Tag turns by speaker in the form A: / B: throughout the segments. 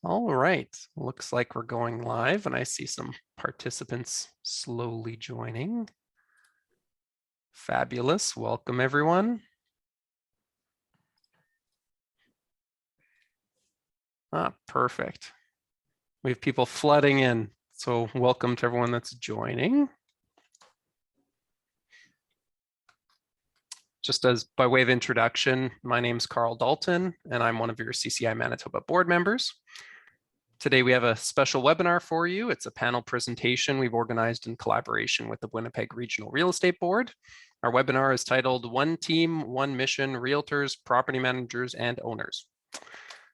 A: All right, looks like we're going live and I see some participants slowly joining. Fabulous, welcome everyone. Perfect. We have people flooding in, so welcome to everyone that's joining. Just as by way of introduction, my name is Carl Dalton and I'm one of your CCI Manitoba board members. Today we have a special webinar for you. It's a panel presentation we've organized in collaboration with the Winnipeg Regional Real Estate Board. Our webinar is titled One Team, One Mission, Realtors, Property Managers, and Owners.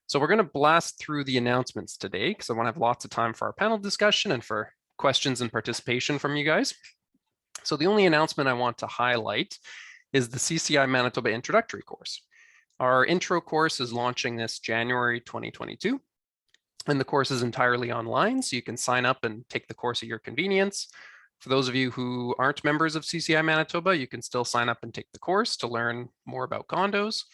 A: So we're going to blast through the announcements today because I want to have lots of time for our panel discussion and for questions and participation from you guys. So the only announcement I want to highlight is the CCI Manitoba Introductory course. Our intro course is launching this January 2022. And the course is entirely online, so you can sign up and take the course at your convenience. For those of you who aren't members of CCI Manitoba, you can still sign up and take the course to learn more about condos.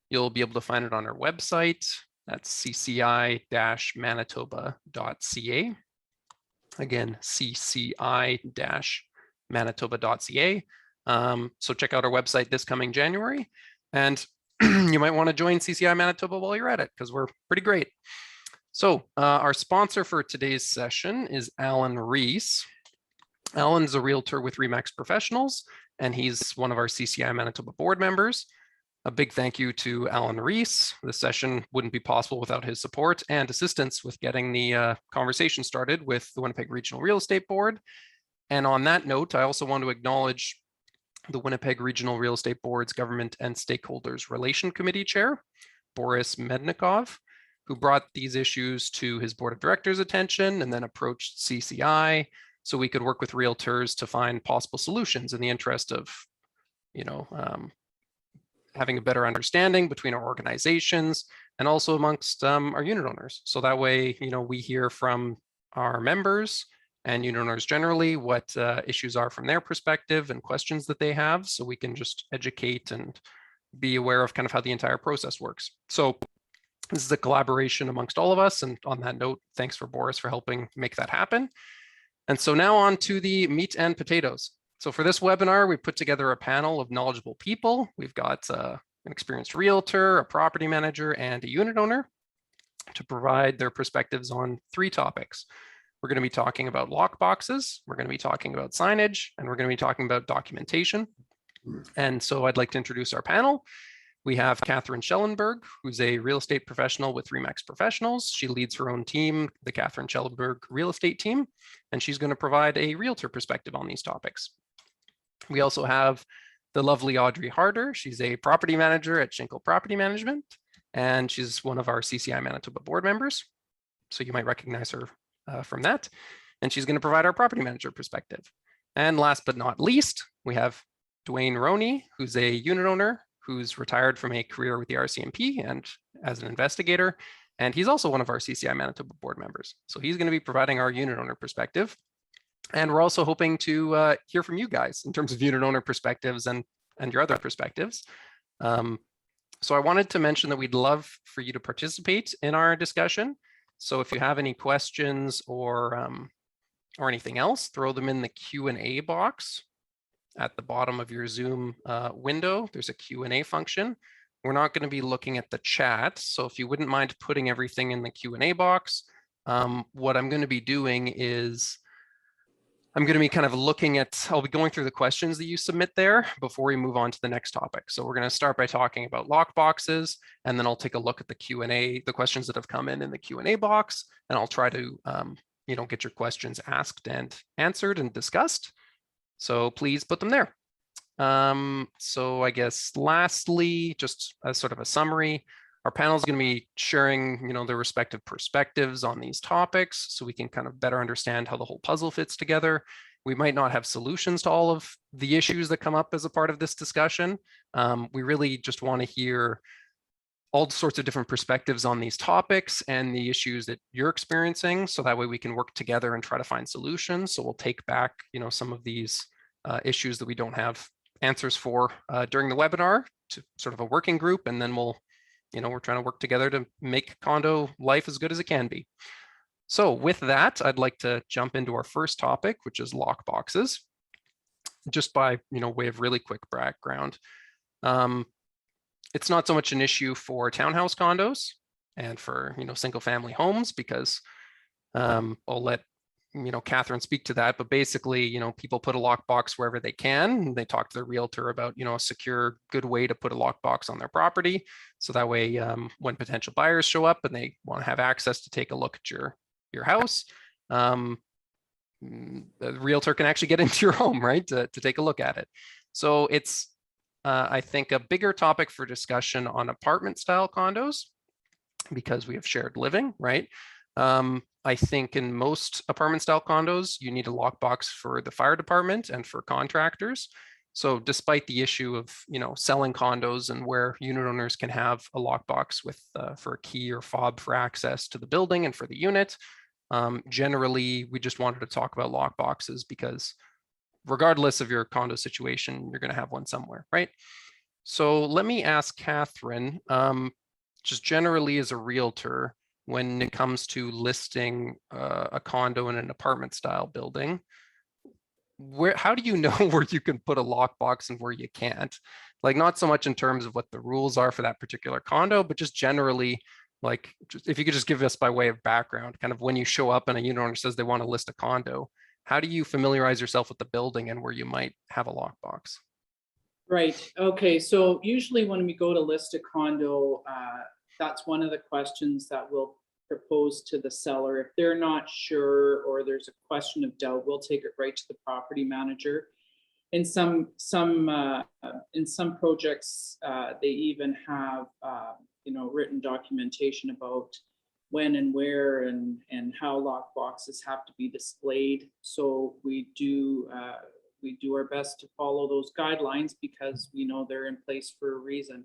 A: You'll be able to find it on our website. That's cci-manitoba.ca. Again, cci-manitoba.ca. So check out our website this coming January. And you might want to join CCI Manitoba while you're at it, because we're pretty great. So our sponsor for today's session is Alan Reese. Alan's a realtor with RE/MAX Professionals, and he's one of our CCI Manitoba board members. A big thank you to Alan Reese. This session wouldn't be possible without his support and assistance with getting the conversation started with the Winnipeg Regional Real Estate Board. And on that note, I also want to acknowledge the Winnipeg Regional Real Estate Board's Government and Stakeholders Relation Committee Chair, Boris Mednikov, who brought these issues to his board of directors' attention and then approached CCI so we could work with realtors to find possible solutions in the interest of, having a better understanding between our organizations and also amongst our unit owners. So that way, we hear from our members and unit owners generally what issues are from their perspective and questions that they have, so we can just educate and be aware of kind of how the entire process works. So this is a collaboration amongst all of us. And on that note, thanks for Boris for helping make that happen. And so now on to the meat and potatoes. So for this webinar, we put together a panel of knowledgeable people. We've got an experienced realtor, a property manager, and a unit owner to provide their perspectives on 3 topics. We're going to be talking about lockboxes, we're going to be talking about signage, and we're going to be talking about documentation. And so I'd like to introduce our panel. We have Catherine Schellenberg, who's a real estate professional with RE/MAX Professionals. She leads her own team, the Catherine Schellenberg Real Estate Team, and she's going to provide a realtor perspective on these topics. We also have the lovely Audrey Harder. She's a property manager at Schinkel Property Management, and she's one of our CCI Manitoba board members. So you might recognize her from that. And she's going to provide our property manager perspective. And last but not least, we have Dwayne Roney, who's a unit owner who's retired from a career with the RCMP and as an investigator. And he's also one of our CCI Manitoba board members. So he's going to be providing our unit owner perspective. And we're also hoping to hear from you guys in terms of unit owner perspectives and your other perspectives. So I wanted to mention that we'd love for you to participate in our discussion. So if you have any questions or anything else, throw them in the Q&A box at the bottom of your Zoom window. There's a Q&A function. We're not going to be looking at the chat, so if you wouldn't mind putting everything in the Q&A box, what I'm going to be doing is I'm going to be kind of looking at, I'll be going through the questions that you submit there before we move on to the next topic. So we're going to start by talking about lockboxes, and then I'll take a look at the Q&A, the questions that have come in the Q&A box, and I'll try to get your questions asked and answered and discussed. So please put them there. So I guess lastly, just as sort of a summary, our panel is going to be sharing, their respective perspectives on these topics so we can kind of better understand how the whole puzzle fits together. We might not have solutions to all of the issues that come up as a part of this discussion. We really just want to hear all sorts of different perspectives on these topics and the issues that you're experiencing. So that way we can work together and try to find solutions. So we'll take back, some of these issues that we don't have answers for during the webinar to sort of a working group, and then we'll we're trying to work together to make condo life as good as it can be. So with that, I'd like to jump into our first topic, which is lock boxes. Just by way of really quick background, it's not so much an issue for townhouse condos and for single family homes, because I'll let Catherine speak to that. But basically, people put a lockbox wherever they can. They talk to their realtor about a secure, good way to put a lockbox on their property, so that way when potential buyers show up and they want to have access to take a look at your house, the realtor can actually get into your home, right, to take a look at it. So it's, I think, a bigger topic for discussion on apartment style condos, because we have shared living, right? I think in most apartment style condos, you need a lockbox for the fire department and for contractors. So despite the issue of selling condos and where unit owners can have a lockbox with for a key or fob for access to the building and for the unit, generally, we just wanted to talk about lock boxes because regardless of your condo situation, you're going to have one somewhere, right? So let me ask Catherine, just generally as a realtor, when it comes to listing a condo in an apartment style building, how do you know where you can put a lockbox and where you can't? Like, not so much in terms of what the rules are for that particular condo, but just generally, like, if you could just give us by way of background, kind of when you show up and a unit owner says they want to list a condo, how do you familiarize yourself with the building and where you might have a lockbox?
B: Right. Okay. So usually when we go to list a condo, that's one of the questions that we'll propose to the seller. If they're not sure or there's a question of doubt, we'll take it right to the property manager. In some projects, they even have written documentation about when and where and how lock boxes have to be displayed. So we do our best to follow those guidelines because we know they're in place for a reason.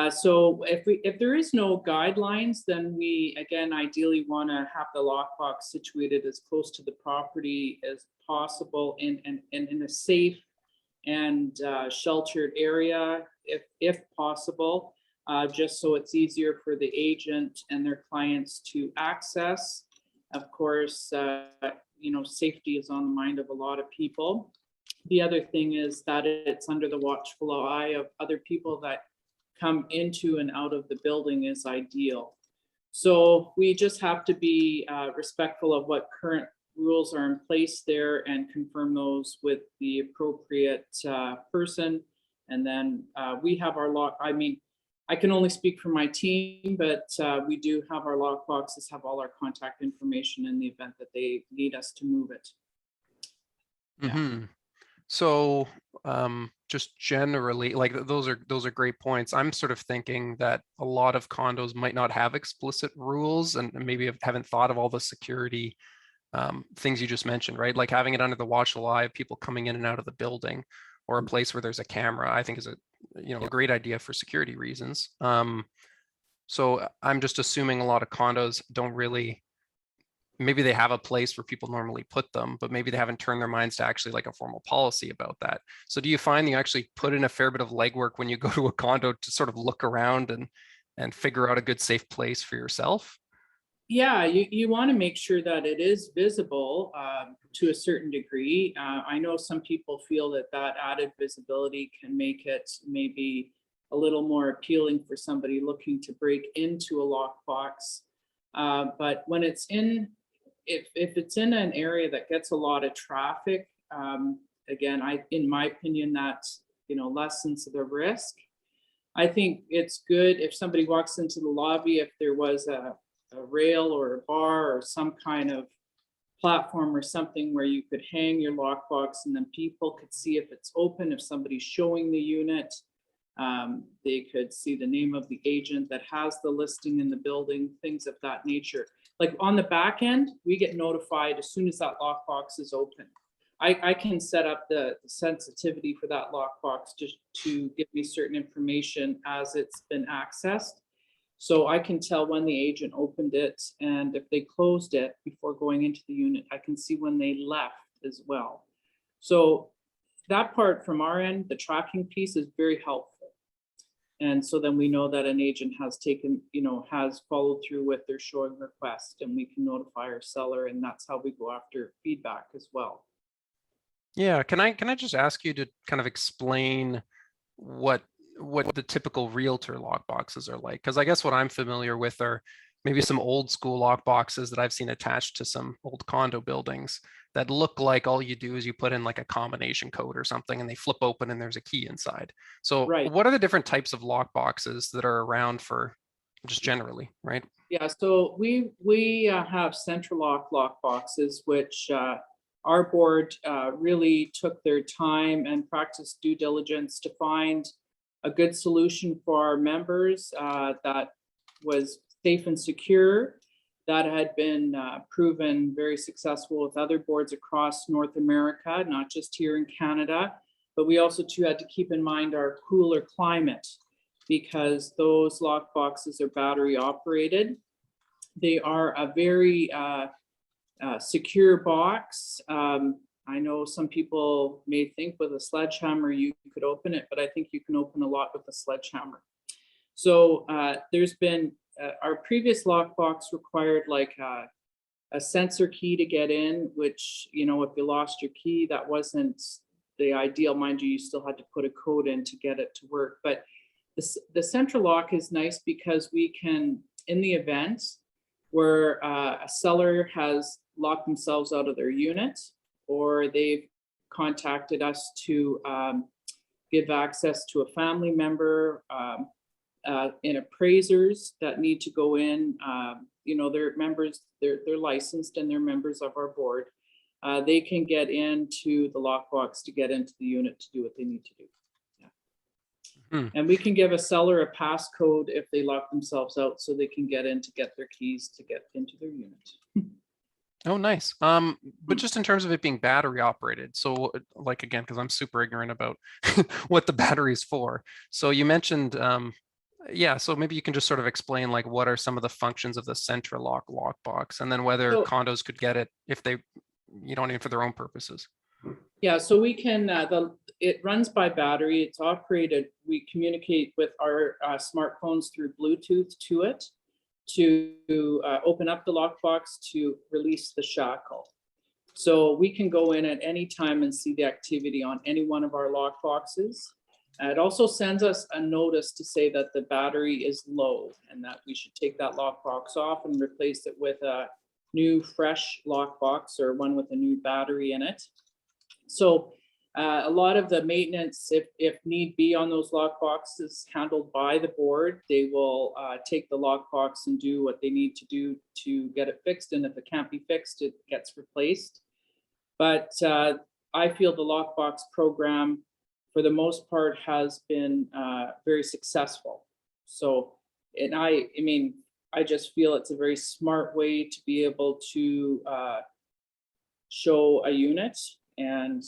B: So if there is no guidelines, then we again ideally want to have the lockbox situated as close to the property as possible and in a safe and sheltered area if possible, just so it's easier for the agent and their clients to access. Of course, safety is on the mind of a lot of people. The other thing is that it's under the watchful eye of other people that come into and out of the building is ideal. So we just have to be respectful of what current rules are in place there and confirm those with the appropriate person. And then we have our lock. I mean, I can only speak for my team, but we do have our lock boxes, have all our contact information in the event that they need us to move it.
A: Yeah. Mm-hmm. So just generally, like, those are great points. I'm sort of thinking that a lot of condos might not have explicit rules and maybe haven't thought of all the security things you just mentioned, right? Like having it under the watchful eye of people coming in and out of the building, or a place where there's a camera, I think is a great idea for security reasons. So I'm just assuming a lot of condos don't really, maybe they have a place where people normally put them, but maybe they haven't turned their minds to actually like a formal policy about that. So do you find you actually put in a fair bit of legwork when you go to a condo to sort of look around and figure out a good safe place for yourself?
B: Yeah, you want to make sure that it is visible to a certain degree. I know some people feel that added visibility can make it maybe a little more appealing for somebody looking to break into a lockbox. But when it's in, if it's in an area that gets a lot of traffic, again, in my opinion, that lessens the risk. I think it's good if somebody walks into the lobby, if there was a rail or a bar or some kind of platform or something where you could hang your lockbox and then people could see if it's open, if somebody's showing the unit, they could see the name of the agent that has the listing in the building, things of that nature. Like on the back end, we get notified as soon as that lockbox is open. I can set up the sensitivity for that lockbox just to give me certain information as it's been accessed. So I can tell when the agent opened it, and if they closed it before going into the unit, I can see when they left as well. So that part from our end, the tracking piece is very helpful. And so then we know that an agent has taken, has followed through with their showing request, and we can notify our seller, and that's how we go after feedback as well.
A: Yeah, can I just ask you to kind of explain what the typical realtor lockboxes are like? Because I guess what I'm familiar with are maybe some old school lockboxes that I've seen attached to some old condo buildings that look like all you do is you put in like a combination code or something and they flip open and there's a key inside. So
B: Right.
A: what are the different types of lockboxes that are around for just generally, right?
B: Yeah, so we have central lock boxes, which our board really took their time and practiced due diligence to find a good solution for our members that was safe and secure, that had been proven very successful with other boards across North America, not just here in Canada. But we also too had to keep in mind our cooler climate, because those lock boxes are battery operated. They are a very secure box. I know some people may think with a sledgehammer you could open it, but I think you can open a lot with a sledgehammer. So there's been our previous lockbox required like a sensor key to get in, which, if you lost your key, that wasn't the ideal. Mind you, you still had to put a code in to get it to work. But the central lock is nice because we can, in the event where a seller has locked themselves out of their unit, or they've contacted us to give access to a family member, in appraisers that need to go in, they're members, they're licensed and they're members of our board. They can get into the lockbox to get into the unit to do what they need to do. And we can give a seller a passcode if they lock themselves out, so they can get in to get their keys to get into their unit.
A: Oh, nice. But just in terms of it being battery operated, so like again, because I'm super ignorant about what the battery is for. So you mentioned, yeah, so maybe you can just sort of explain like what are some of the functions of the central lockbox, and then whether
B: So,
A: condos could get it if they, don't need for their own purposes.
B: yeah, so we can, it runs by battery, it's operated, we communicate with our smartphones through Bluetooth to it to open up the lockbox to release the shackle. So we can go in at any time and see the activity on any one of our lockboxes. It also sends us a notice to say that the battery is low and that we should take that lockbox off and replace it with a new fresh lockbox or one with a new battery in it. So a lot of the maintenance, if need be, on those lockboxes is handled by the board. They will take the lockbox and do what they need to do to get it fixed. And if it can't be fixed, it gets replaced. But I feel the lockbox program, for the most part, has been very successful. So, and I mean, I just feel it's a very smart way to be able to show a unit, and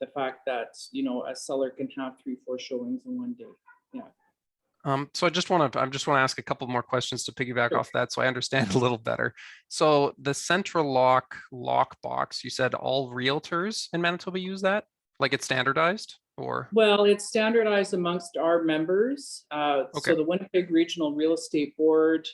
B: the fact that, a seller can have 3-4 showings in one day. Yeah.
A: So I just want to ask a couple more questions to piggyback
B: Sure.
A: off that so I understand a little better. So the central lockbox, you said all realtors in Manitoba use that? Like it's standardized or?
B: Well, it's standardized amongst our members.
A: Okay.
B: So the Winnipeg Regional Real Estate Board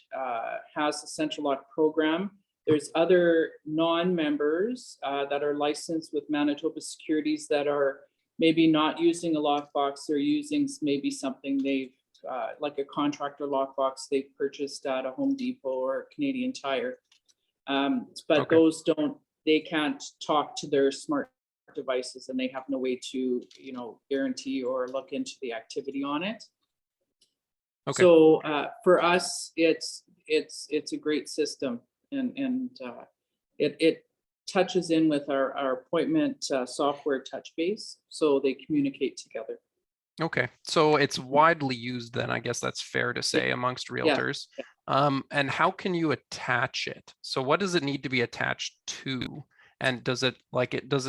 B: has a central lock program. There's other non-members that are licensed with Manitoba Securities that are maybe not using a lockbox. They're using maybe something they've, like a contractor lockbox they've purchased at a Home Depot or Canadian Tire. But
A: Okay.
B: those they can't talk to their smart devices, and they have no way to, guarantee or look into the activity on it.
A: Okay.
B: So for us, it's a great system, and it touches in with our appointment software TouchBase, so they communicate together.
A: Okay. So it's widely used then, I guess that's fair to say, amongst
B: Yeah.
A: realtors. And how can you attach it? So what does it need to be attached to? And does it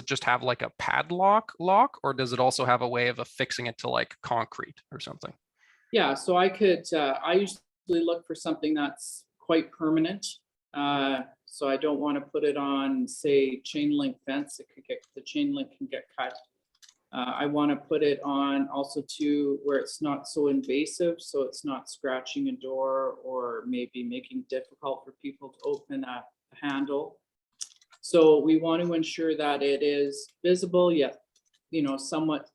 A: just have like a padlock lock, or does it also have a way of affixing it to like concrete or something?
B: Yeah, so I usually look for something that's quite permanent. So I don't want to put it on, say, chain link fence. The chain link can get cut. I want to put it on also to where it's not so invasive, so it's not scratching a door or maybe making it difficult for people to open a handle. So we want to ensure that it is visible, yet, you know, somewhat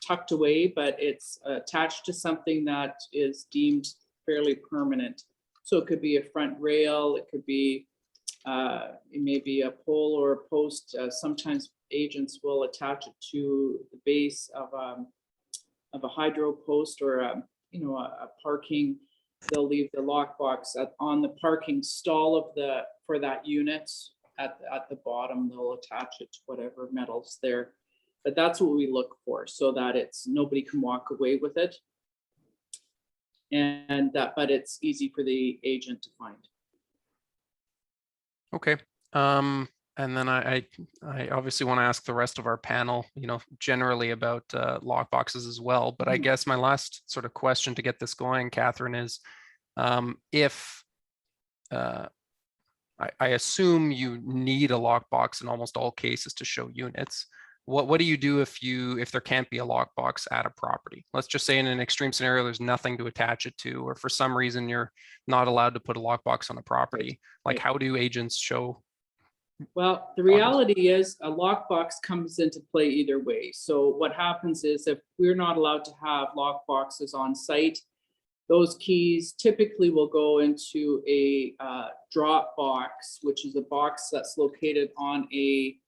B: tucked away, but it's attached to something that is deemed fairly permanent. So it could be a front rail, it could be maybe a pole or a post. Sometimes agents will attach it to the base of a hydro post or a parking. They'll leave the lockbox on the parking stall of for that unit at the bottom. They'll attach it to whatever metal's there. But that's what we look for, so that nobody can walk away with it, but it's easy for the agent to find.
A: Okay. And then I obviously want to ask the rest of our panel, generally about lock boxes as well. But I guess my last sort of question to get this going, Catherine, is if I assume you need a lockbox in almost all cases to show units. What do you do if there can't be a lockbox at a property? Let's just say in an extreme scenario, there's nothing to attach it to, or for some reason you're not allowed to put a lockbox on a property. Like, how do agents show?
B: Well, the reality is a lockbox comes into play either way. So what happens is if we're not allowed to have lockboxes on site, those keys typically will go into a drop box, which is a box that's located on a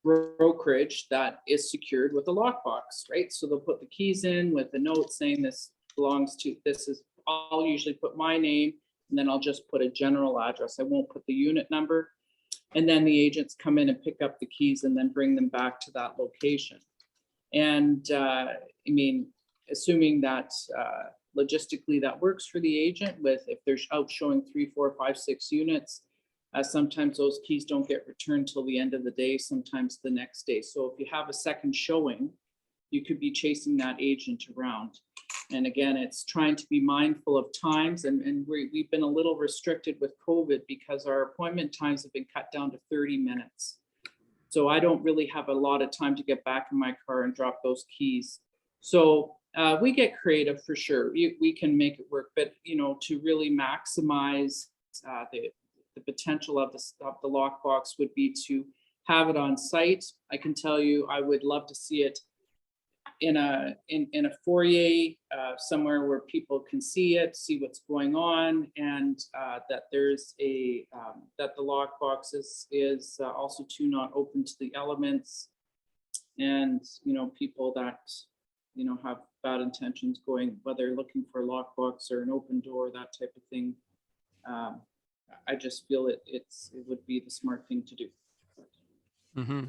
B: brokerage that is secured with a lockbox, right? So they'll put the keys in with a note saying this belongs to, I'll usually put my name, and then I'll just put a general address. I won't put the unit number. And then the agents come in and pick up the keys and then bring them back to that location. And I mean, assuming that logistically that works for the agent, if they're out showing 3, 4, 5, 6 units, sometimes those keys don't get returned till the end of the day, sometimes the next day. So if you have a second showing, you could be chasing that agent around. And again, it's trying to be mindful of times, and we've been a little restricted with COVID because our appointment times have been cut down to 30 minutes. So I don't really have a lot of time to get back in my car and drop those keys. So we get creative for sure. We can make it work, but to really maximize the potential of the lockbox would be to have it on site. I can tell you, I would love to see it in a foyer somewhere where people can see it, see what's going on, and that there's that the lockbox is also not open to the elements, and people that have bad intentions going, whether looking for a lockbox or an open door, that type of thing. I just feel it would be the smart thing to do.
A: Mm-hmm.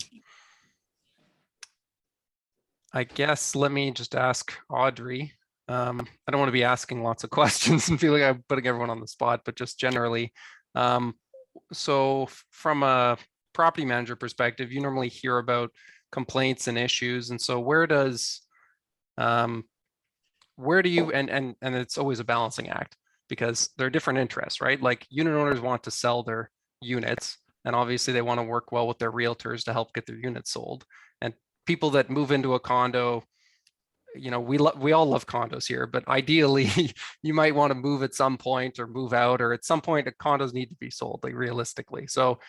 A: I guess let me just ask Audrey. I don't want to be asking lots of questions and feel like I'm putting everyone on the spot, but just generally. So from a property manager perspective, you normally hear about complaints and issues. And so where do you, and it's always a balancing act because there are different interests, right? Like unit owners want to sell their units, and obviously they want to work well with their realtors to help get their units sold. And people that move into a condo, we all love condos here, but ideally you might want to move at some point or move out, or at some point the condos need to be sold, like realistically. So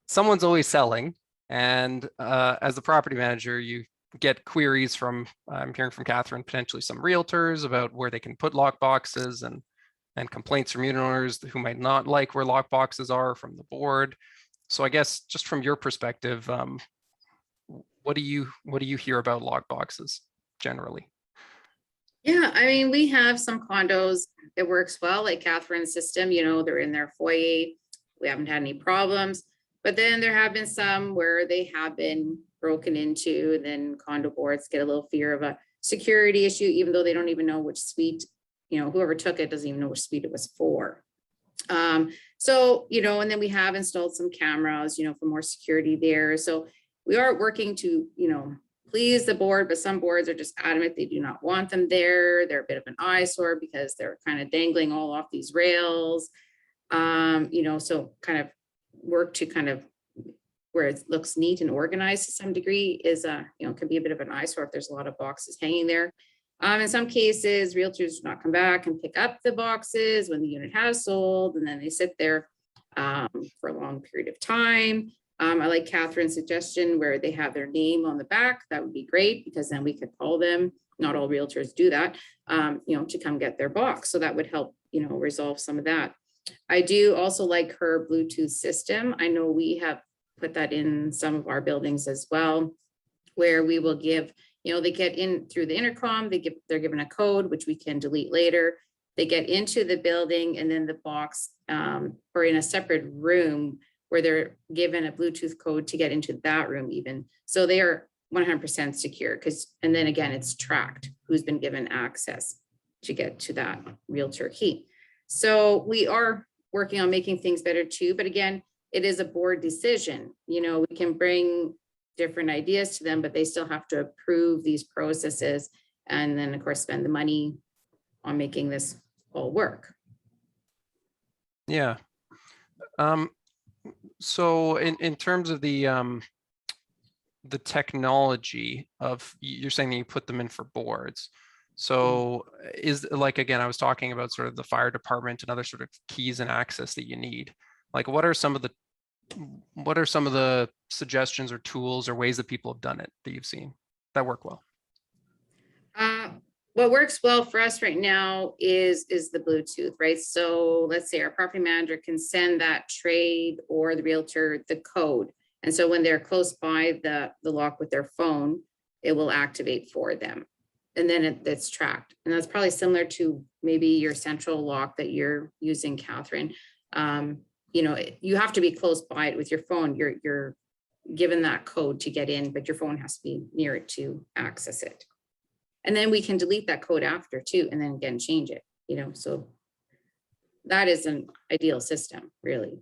A: someone's always selling. And as the property manager, you get queries from, I'm hearing from Catherine, potentially some realtors about where they can put lock boxes, and complaints from unit owners who might not like where lock boxes are from the board. So I guess just from your perspective, what do you hear about lock boxes generally?
C: Yeah, I mean, we have some condos that works well, like Catherine's system, they're in their foyer. We haven't had any problems, but then there have been some where they have been broken into, and then condo boards get a little fear of a security issue, even though they don't even know which suite, whoever took it doesn't even know which suite it was for. So, and then we have installed some cameras, for more security there. So we are working to, please the board, but some boards are just adamant they do not want them there. They're a bit of an eyesore because they're kind of dangling all off these rails. So kind of work where it looks neat and organized to some degree is can be a bit of an eyesore if there's a lot of boxes hanging there. In some cases, realtors do not come back and pick up the boxes when the unit has sold, and then they sit there for a long period of time. I like Catherine's suggestion where they have their name on the back. That would be great, because then we could call them. Not all realtors do that, to come get their box. So that would help, resolve some of that. I do also like her Bluetooth system. I know we have put that in some of our buildings as well, where we will give, they get in through the intercom, they're given a code, which we can delete later. They get into the building, and then the box, or in a separate room where they're given a Bluetooth code to get into that room even. So they are 100% secure, and then again, it's tracked who's been given access to get to that realtor key. So we are working on making things better too, but again, it is a board decision. We can bring different ideas to them, but they still have to approve these processes, and then of course spend the money on making this all work.
A: Yeah. So in terms of the technology of, you're saying that you put them in for boards. So is like, again, I was talking about sort of the fire department and other sort of keys and access that you need. Like, what are some of the suggestions or tools or ways that people have done it that you've seen that work well?
C: What works well for us right now is the Bluetooth, right? So let's say our property manager can send that trade or the realtor the code. And so when they're close by the lock with their phone, it will activate for them. And then it's tracked. And that's probably similar to maybe your central lock that you're using, Catherine. You have to be close by it with your phone. You're given that code to get in, but your phone has to be near it to access it. And then we can delete that code after too, and then again, change it, so that is an ideal system, really.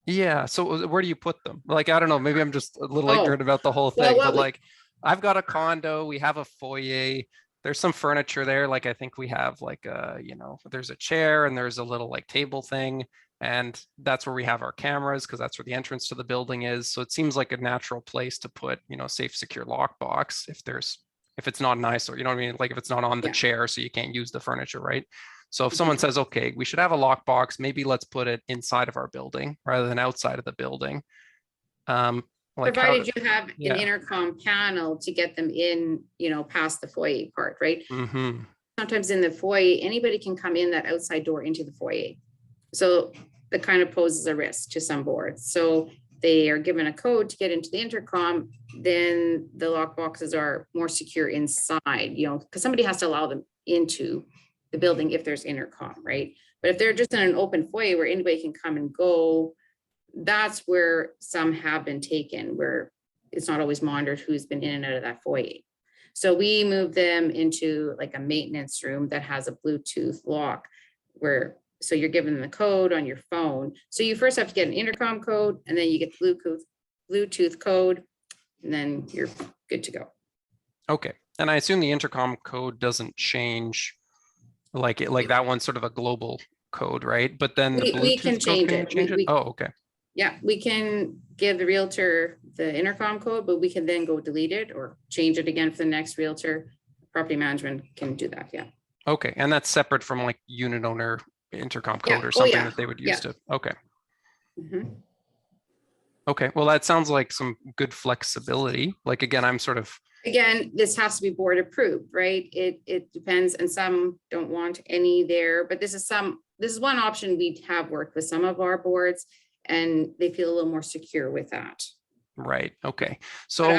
A: Yeah. So where do you put them? Like, I don't know, maybe I'm just a little ignorant about the whole thing, but like, I've got a condo, we have a foyer, there's some furniture there. Like, I think we have like there's a chair and there's a little like table thing, and that's where we have our cameras, because that's where the entrance to the building is. So it seems like a natural place to put, safe, secure lockbox if it's not nice, or, you know what I mean? Like, if it's not on the chair, so you can't use the furniture, right? So if someone says, okay, we should have a lockbox, maybe let's put it inside of our building rather than outside of the building.
C: Provided you have an intercom panel to get them in, past the foyer part, right?
A: Mm-hmm.
C: Sometimes in the foyer, anybody can come in that outside door into the foyer. So that kind of poses a risk to some boards. So they are given a code to get into the intercom, then the lock boxes are more secure inside, because somebody has to allow them into the building if there's intercom, right? But if they're just in an open foyer where anybody can come and go, that's where some have been taken, where it's not always monitored who's been in and out of that foyer. So we move them into like a maintenance room that has a Bluetooth lock, so you're given the code on your phone. So you first have to get an intercom code, and then you get the Bluetooth code, and then you're good to go.
A: Okay. And I assume the intercom code doesn't change, like that one's sort of a global code, right? But then the Bluetooth
C: we can change it.
A: Oh, okay.
C: Yeah, we can give the realtor the intercom code, but we can then go delete it or change it again for the next realtor. Property management can do that. Yeah.
A: Okay. And that's separate from like unit owner intercom code or something that they would use to. Okay.
C: Mm-hmm.
A: Okay. Well, that sounds like some good flexibility. Like, again,
C: Again, this has to be board approved, right? It depends, and some don't want any there, but this is one option we have worked with some of our boards, and they feel a little more secure with that.
A: Right. Okay. So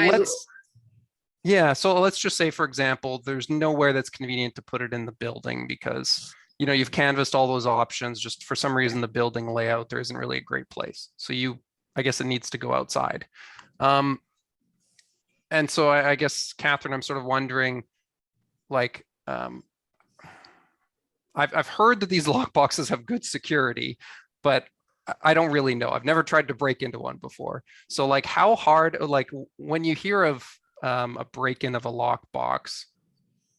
A: let's just say, for example, there's nowhere that's convenient to put it in the building because, you've canvassed all those options. Just for some reason, the building layout, there isn't really a great place. So I guess it needs to go outside. And so I guess, Catherine, I'm sort of wondering, like, I've heard that these lockboxes have good security, but I don't really know. I've never tried to break into one before. So like, how hard, like when you hear of a break-in of a lockbox,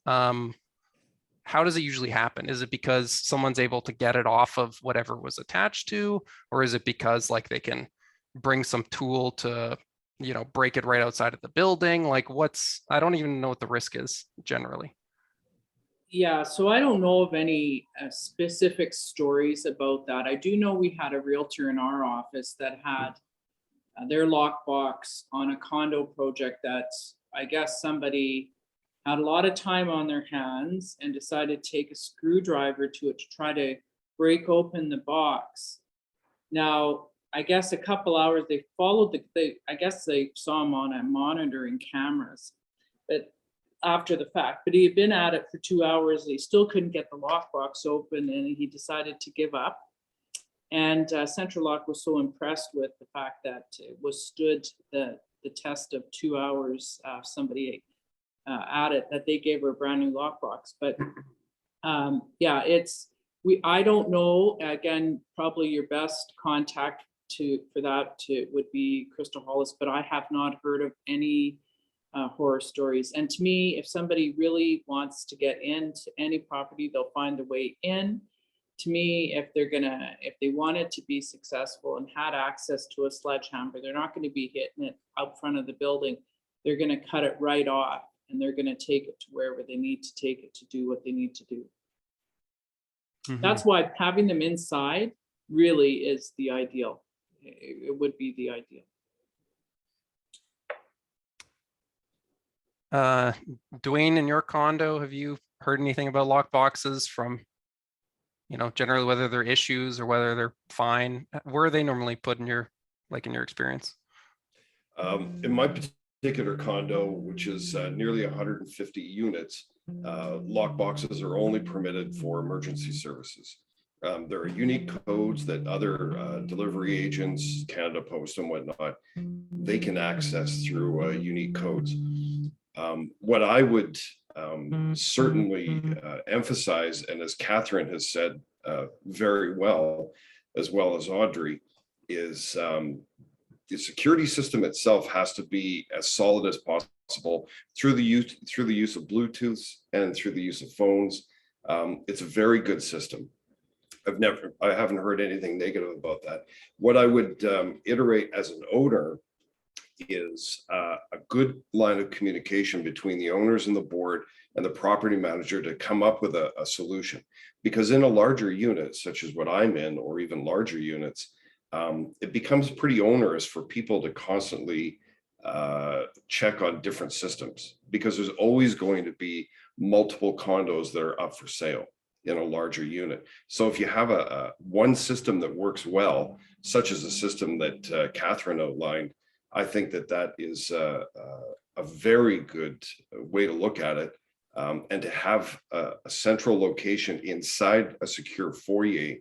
A: how does it usually happen? Is it because someone's able to get it off of whatever was attached to, or is it because like they can bring some tool to break it right outside of the building? Like I don't even know what the risk is generally.
B: Yeah, so I don't know of any specific stories about that. I do know we had a realtor in our office that had their lockbox on a condo project that I guess somebody had a lot of time on their hands and decided to take a screwdriver to it to try to break open the box. Now, I guess a couple hours they followed I guess they saw him on a monitoring cameras, but after the fact, but he had been at it for 2 hours. They still couldn't get the lockbox open, and he decided to give up. And Central Lock was so impressed with the fact that it withstood the test of 2 hours, somebody at it, that they gave her a brand new lockbox. But yeah, I don't know. Again, probably your best contact for that would be Crystal Hollis, but I have not heard of any horror stories. And to me, if somebody really wants to get into any property, they'll find a way in. To me, if they wanted to be successful and had access to a sledgehammer, they're not going to be hitting it out front of the building. They're going to cut it right off, and they're going to take it to wherever they need to take it to do what they need to do. Mm-hmm. That's why having them inside really is the ideal. It would be the ideal.
A: Dwayne, in your condo, have you heard anything about lock boxes from, generally whether they're issues or whether they're fine? Where are they normally put in your experience?
D: In my particular condo, which is nearly 150 units, lock boxes are only permitted for emergency services. There are unique codes that other delivery agents, Canada Post and whatnot, they can access through unique codes. What I would certainly emphasize, and as Catherine has said very well, as Audrey, is the security system itself has to be as solid as possible through the use of Bluetooth and through the use of phones. It's a very good system. I haven't heard anything negative about that. What I would iterate as an owner is a good line of communication between the owners and the board and the property manager to come up with a solution. Because in a larger unit, such as what I'm in, or even larger units, it becomes pretty onerous for people to constantly check on different systems, because there's always going to be multiple condos that are up for sale in a larger unit. So if you have one system that works well, such as the system that Catherine outlined, I think that is a very good way to look at it, and to have a central location inside a secure foyer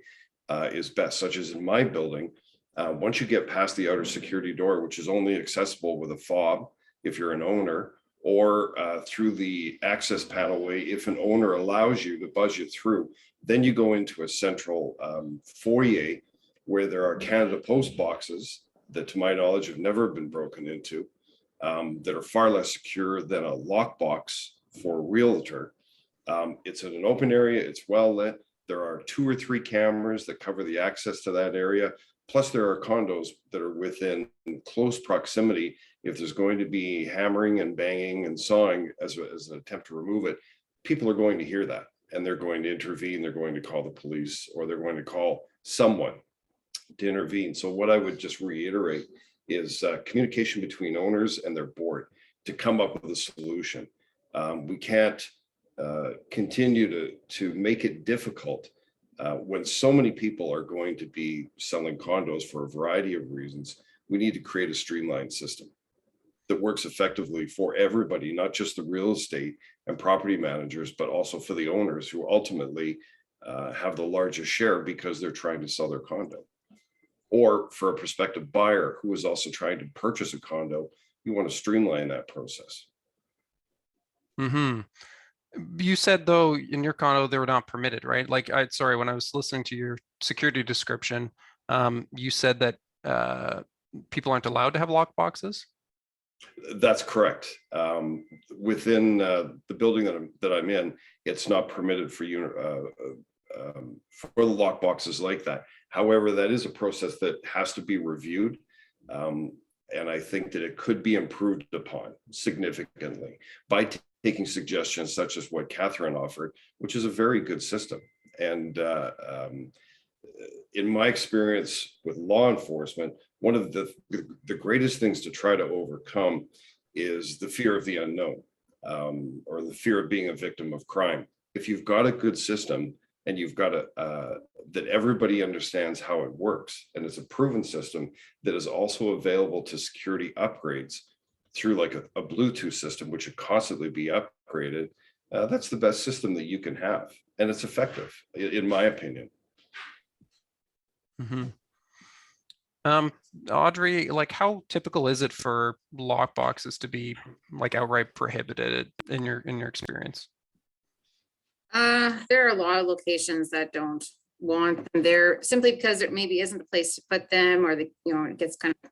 D: is best, such as in my building. Once you get past the outer security door, which is only accessible with a fob if you're an owner, or through the access panelway if an owner allows you to buzz you through, then you go into a central foyer where there are Canada Post boxes that, to my knowledge, have never been broken into, that are far less secure than a lockbox for a realtor. It's in an open area, it's well lit. There are 2 or 3 cameras that cover the access to that area. Plus there are condos that are within close proximity. If there's going to be hammering and banging and sawing as an attempt to remove it, people are going to hear that, and they're going to intervene. They're going to call the police, or they're going to call someone to intervene. So what I would just reiterate is communication between owners and their board to come up with a solution. We can't continue to make it difficult when so many people are going to be selling condos for a variety of reasons. We need to create a streamlined system that works effectively for everybody, not just the real estate and property managers, but also for the owners who ultimately have the largest share because they're trying to sell their condo. Or for a prospective buyer who is also trying to purchase a condo, you want to streamline that process.
A: Mm-hmm. You said, though, in your condo, they were not permitted, right? Sorry, when I was listening to your security description, you said that people aren't allowed to have lock boxes?
D: That's correct. Within the building that I'm in, it's not permitted for the lock boxes like that. However, that is a process that has to be reviewed. And I think that it could be improved upon significantly by taking suggestions such as what Catherine offered, which is a very good system. And in my experience with law enforcement, one of the greatest things to try to overcome is the fear of the unknown, or the fear of being a victim of crime. If you've got a good system and you've got that everybody understands how it works, and it's a proven system that is also available to security upgrades through like a Bluetooth system, which should constantly be upgraded, that's the best system that you can have. And it's effective, in my opinion.
A: Mm-hmm. Audrey, like how typical is it for lock boxes to be like outright prohibited in your experience?
C: There are a lot of locations that don't want them there simply because it maybe isn't a place to put them, or the, you know, it gets kind of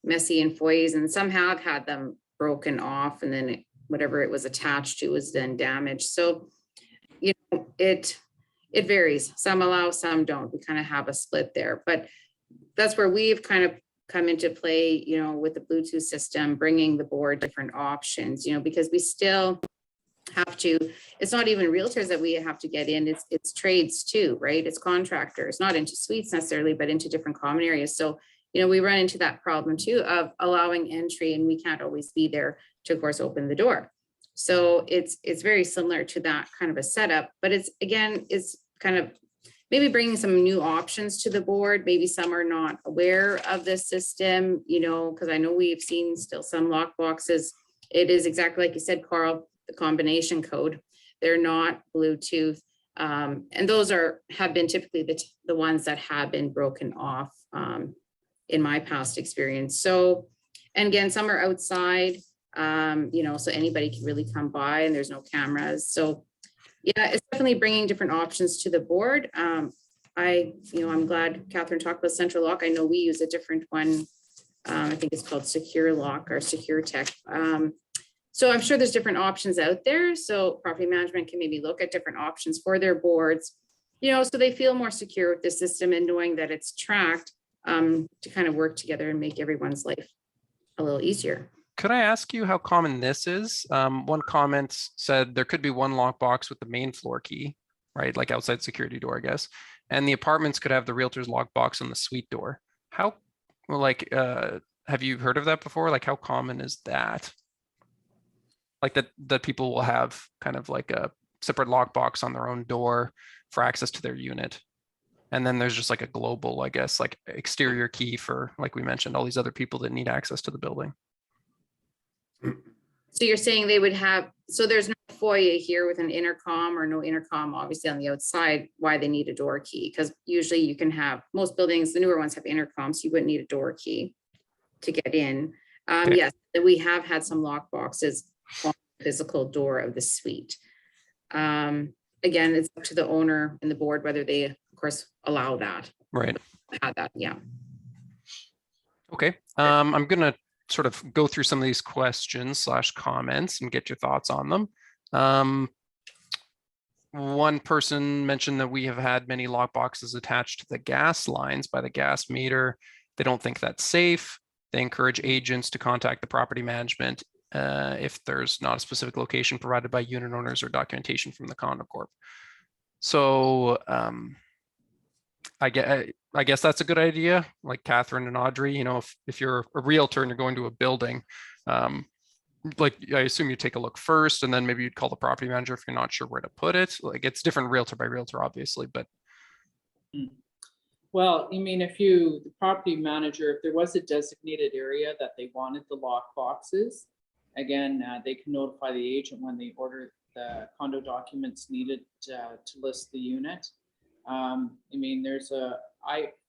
C: messy in foyers, and some have had them broken off, and then whatever it was attached to was then damaged. So, you know, it varies. Some allow, some don't. We kind of have a split there, but that's where we've kind of come into play, you know, with the Bluetooth system, bringing the board different options, you know, because we still have to, it's not even realtors that we have to get in, it's trades too, right? It's contractors, not into suites necessarily, but into different common areas. So, you know, we run into that problem too of allowing entry, and we can't always be there to, of course, open the door. So it's very similar to that kind of a setup, but it's, again, it's kind of maybe bringing some new options to the board. Maybe some are not aware of this system, you know, because I know we've seen still some lock boxes. It is exactly like you said, Carl, the combination code. They're not Bluetooth. And those have been typically the ones that have been broken off in my past experience. So, and again, some are outside, you know, so anybody can really come by, and there's no cameras. So yeah, it's definitely bringing different options to the board. I'm glad Catherine talked about Central Lock. I know we use a different one. I think it's called Secure Lock or Secure Tech. So I'm sure there's different options out there. So property management can maybe look at different options for their boards, you know, so they feel more secure with the system and knowing that it's tracked, to kind of work together and make everyone's life a little easier.
A: Could I ask you how common this is? One comment said there could be one lockbox with the main floor key, right? Like outside security door, I guess. And the apartments could have the realtor's lockbox on the suite door. How, like, have you heard of that before? Like, how common is that? Like that people will have kind of like a separate lockbox on their own door for access to their unit. And then there's just like a global, I guess, like exterior key for, like we mentioned, all these other people that need access to the building.
C: So you're saying they would have, so there's no foyer here with an intercom, or no intercom, obviously on the outside, why they need a door key? Because usually you can have, most buildings, the newer ones have intercoms, so you wouldn't need a door key to get in.
A: Okay.
C: Yes, we have had some lock boxes on the physical door of the suite. Again, it's up to the owner and the board whether they, of course, allow that.
A: Right.
C: Had that, yeah.
A: Okay. I'm gonna sort of go through some of these questions / comments and get your thoughts on them. One person mentioned that we have had many lock boxes attached to the gas lines by the gas meter. They don't think that's safe. They encourage agents to contact the property management if there's not a specific location provided by unit owners or documentation from the condo corp. So I guess that's a good idea. Like Catherine and Audrey, you know, if you're a realtor and you're going to a building, like I assume you take a look first, and then maybe you'd call the property manager if you're not sure where to put it. Like it's different realtor by realtor, obviously, but.
B: Well, you mean the property manager, if there was a designated area that they wanted the lock boxes, again, they can notify the agent when they order the condo documents needed to list the unit. I mean,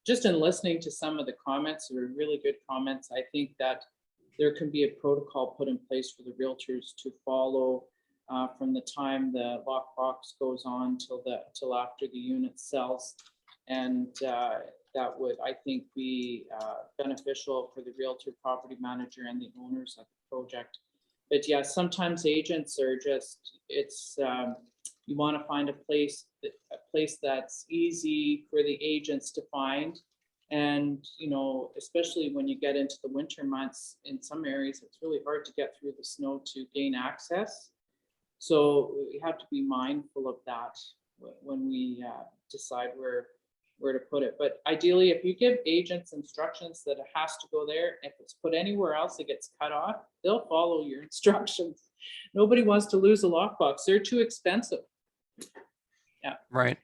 B: just in listening to some of the comments, there were really good comments. I think that there can be a protocol put in place for the realtors to follow from the time the lockbox goes on till after the unit sells. And that would, I think, be beneficial for the realtor, property manager, and the owners of the project. But yeah, sometimes agents are just, you want to find a place that's easy for the agents to find And, you know, especially when you get into the winter months, in some areas, it's really hard to get through the snow to gain access. So we have to be mindful of that when we decide where to put it. But ideally, if you give agents instructions that it has to go there, if it's put anywhere else, it gets cut off, they'll follow your instructions. Nobody wants to lose a lockbox. They're too expensive. Yeah.
A: Right.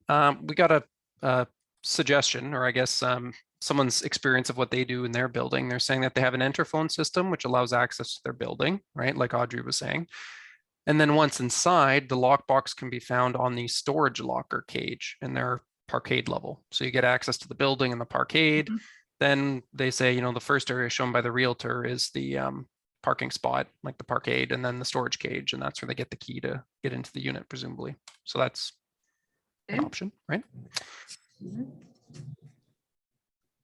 A: We got a suggestion, or I guess someone's experience of what they do in their building. They're saying that they have an interphone system, which allows access to their building, right? Like Audrey was saying. And then once inside, the lockbox can be found on the storage locker cage in their parkade level. So you get access to the building and the parkade.
B: Mhm.
A: Then they say, you know, the first area shown by the realtor is the parking spot, like the parkade, and then the storage cage. And that's where they get the key to get into the unit, presumably. So that's an
C: Okay.
A: option, right?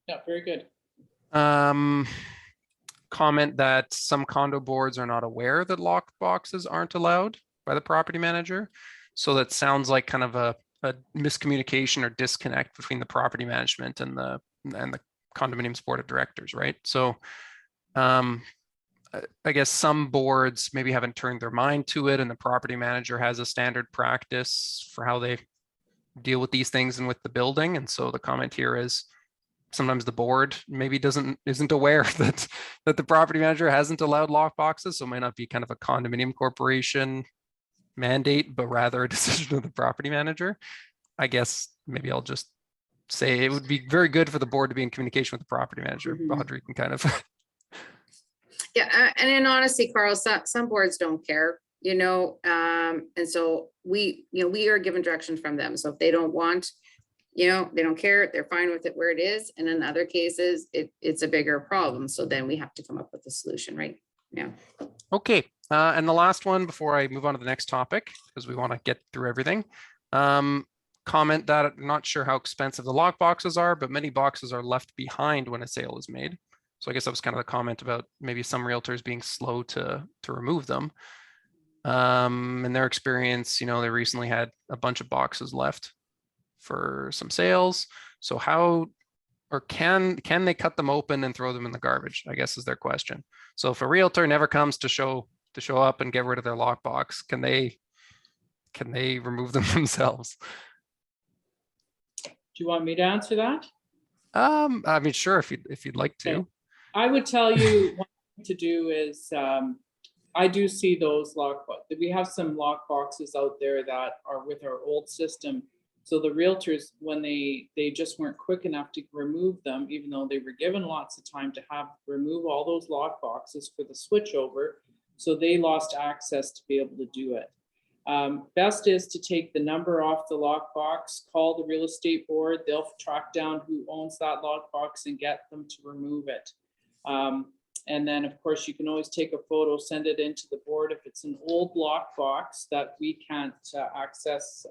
B: Yeah, very good.
A: Comment that some condo boards are not aware that lock boxes aren't allowed by the property manager. So that sounds like kind of a miscommunication or disconnect between the property management and the condominium's board of directors, right? So I guess some boards maybe haven't turned their mind to it, and the property manager has a standard practice for how they deal with these things and with the building. And so the comment here is sometimes the board maybe isn't aware that the property manager hasn't allowed lock boxes. So it might not be kind of a condominium corporation mandate, but rather a decision of the property manager. I guess maybe I'll just say it would be very good for the board to be in communication with the property manager.
C: Mhm.
A: Audrey can kind of
C: Yeah, and in honesty, Carl, some boards don't care, you know, and so we are given direction from them. So if they don't want, you know, they don't care, they're fine with it where it is. And in other cases, it's a bigger problem. So then we have to come up with a solution, right? Yeah.
A: Okay. And the last one before I move on to the next topic, because we want to get through everything. Comment that I'm not sure how expensive the lock boxes are, but many boxes are left behind when a sale is made. So I guess that was kind of the comment about maybe some realtors being slow to remove them. In their experience, you know, they recently had a bunch of boxes left for some sales. So how or can they cut them open and throw them in the garbage, I guess is their question. So if a realtor never comes to show up and get rid of their lockbox, can they remove them themselves?
B: Do you want me to answer that?
A: I mean, sure, if you'd like to.
B: Okay. I would tell you what to do is, I do see those we have some lock boxes out there that are with our old system. So the realtors, when they just weren't quick enough to remove them, even though they were given lots of time to remove all those lock boxes for the switchover. So they lost access to be able to do it. Best is to take the number off the lockbox, call the real estate board. They'll track down who owns that lockbox and get them to remove it. And then, of course, you can always take a photo, send it into the board. If it's an old lockbox that we can't access,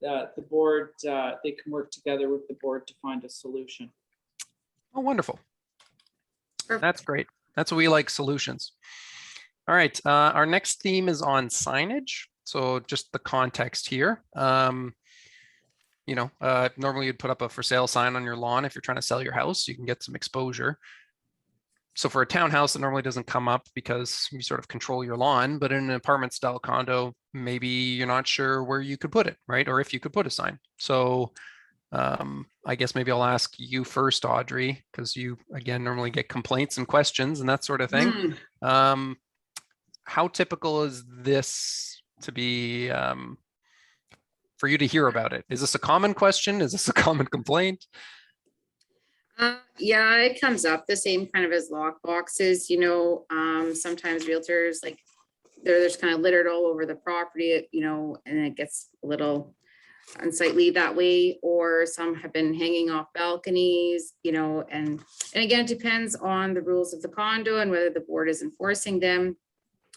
B: the board, they can work together with the board to find a solution.
A: Oh, wonderful.
C: Perfect.
A: That's great. That's what we like, solutions. All right, our next theme is on signage. So just the context here. You know, normally you'd put up a for sale sign on your lawn if you're trying to sell your house, you can get some exposure. So for a townhouse, it normally doesn't come up because you sort of control your lawn, but in an apartment style condo, maybe you're not sure where you could put it, right? Or if you could put a sign. So I guess maybe I'll ask you first, Audrey, because you, again, normally get complaints and questions and that sort of thing. How typical is this to be for you to hear about it? Is this a common question? Is this a common complaint?
C: Yeah, it comes up the same kind of as lock boxes, you know, sometimes realtors like they're just kind of littered all over the property, you know, and it gets a little unsightly that way, or some have been hanging off balconies, you know, and again, it depends on the rules of the condo and whether the board is enforcing them.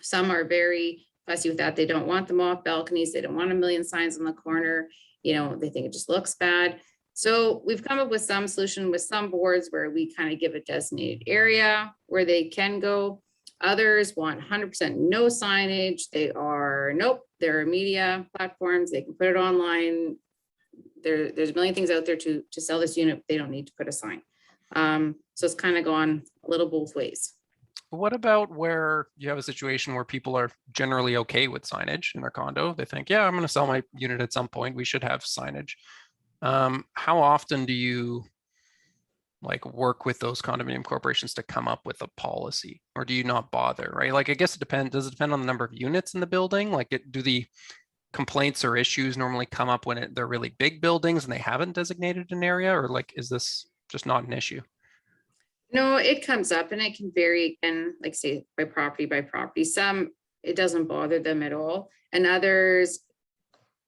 C: Some are very fussy with that. They don't want them off balconies. They don't want a million signs on the corner. You know, they think it just looks bad. So we've come up with some solution with some boards where we kind of give a designated area where they can go. Others want 100% no signage. They're media platforms. They can put it online there's a million things out there to sell this unit. They don't need to put a sign. So it's kind of gone a little both ways.
A: What about where you have a situation where people are generally okay with signage in their condo? They think, yeah, I'm going to sell my unit at some point. We should have signage. How often do you like work with those condominium corporations to come up with a policy, or do you not bother, right? Like, I guess it depends. Does it depend on the number of units in the building? Like, do the complaints or issues normally come up when they're really big buildings and they haven't designated an area, or like, is this just not an issue?
C: No, it comes up and it can vary, and like say by property. Some, it doesn't bother them at all, and others,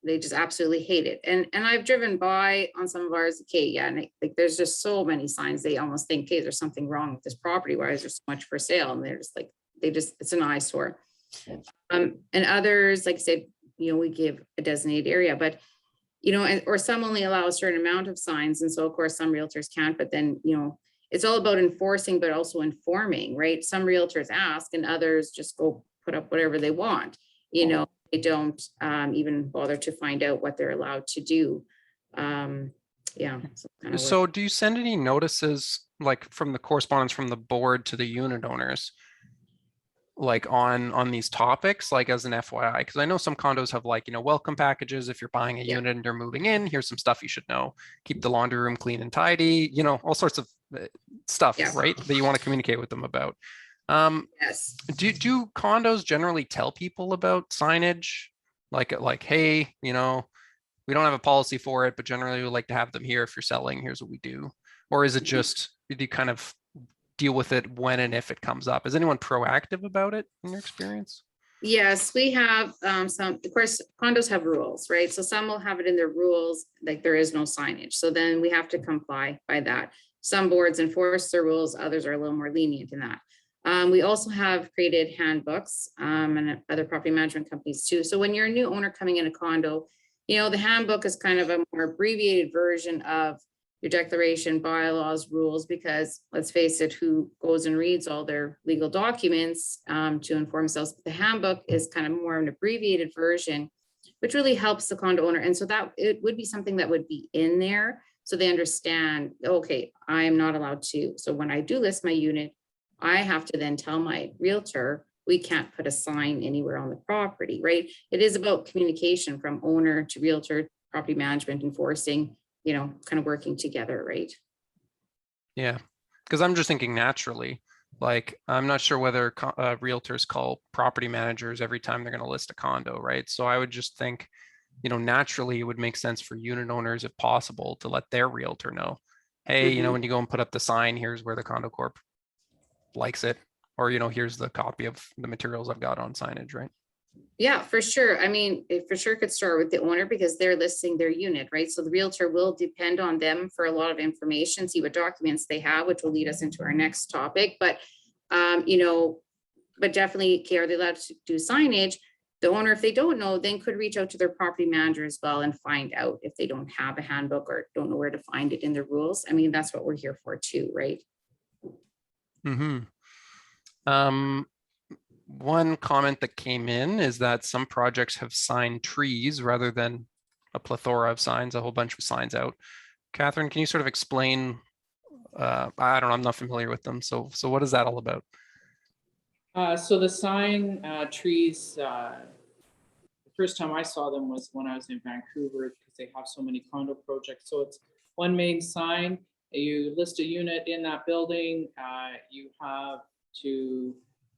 C: they just absolutely hate it. And I've driven by on some of ours, okay, yeah, and like there's just so many signs, they almost think, okay, there's something wrong with this property, why is there so much for sale? And they're just like, it's an eyesore. And others, like I said, we give a designated area, but or some only allow a certain amount of signs. And so of course some realtors can't, but then, it's all about enforcing, but also informing, right? Some realtors ask and others just go put up whatever they want. They don't even bother to find out what they're allowed to do. Yeah.
A: So do you send any notices like from the correspondence from the board to the unit owners, like on these topics, like as an FYI? Because I know some condos have like, welcome packages. If you're buying a unit and you're moving in, here's some stuff you should know. Keep the laundry room clean and tidy, all sorts of stuff, right? That you want to communicate with them about.
C: Yes.
A: Do condos generally tell people about signage? Like, hey, we don't have a policy for it, but generally we like to have them here. If you're selling, here's what we do. Or is it just, you kind of deal with it when and if it comes up? Is anyone proactive about it in your experience?
C: Yes, we have some, of course, condos have rules, right? So some will have it in their rules, like there is no signage. So then we have to comply by that. Some boards enforce their rules, others are a little more lenient in that. We also have created handbooks and other property management companies too. So when you're a new owner coming in a condo, the handbook is kind of a more abbreviated version of your declaration, bylaws, rules, because let's face it, who goes and reads all their legal documents to inform themselves? The handbook is kind of more an abbreviated version, which really helps the condo owner. And so that it would be something that would be in there so they understand, okay, I am not allowed to. So when I do list my unit, I have to then tell my realtor, we can't put a sign anywhere on the property, right? It is about communication from owner to realtor, property management, enforcing, kind of working together, right?
A: Yeah, because I'm just thinking naturally, like, I'm not sure whether realtors call property managers every time they're going to list a condo, right? So I would just think, naturally it would make sense for unit owners, if possible, to let their realtor know, hey, when you go and put up the sign, here's where the condo corp likes it, or here's the copy of the materials I've got on signage, right?
C: Yeah, for sure. I mean, it for sure could start with the owner because they're listing their unit, right? So the realtor will depend on them for a lot of information, see what documents they have, which will lead us into our next topic. But but definitely, are they allowed to do signage? The owner, if they don't know, then could reach out to their property manager as well and find out if they don't have a handbook or don't know where to find it in the rules. I mean, that's what we're here for too, right?
A: One comment that came in is that some projects have signed trees rather than a plethora of signs, a whole bunch of signs out. Catherine, can you sort of explain? I don't know, I'm not familiar with them. So what is that all about?
B: So the sign trees, the first time I saw them was when I was in Vancouver because they have so many condo projects. So it's one main sign. You list a unit in that building. You have to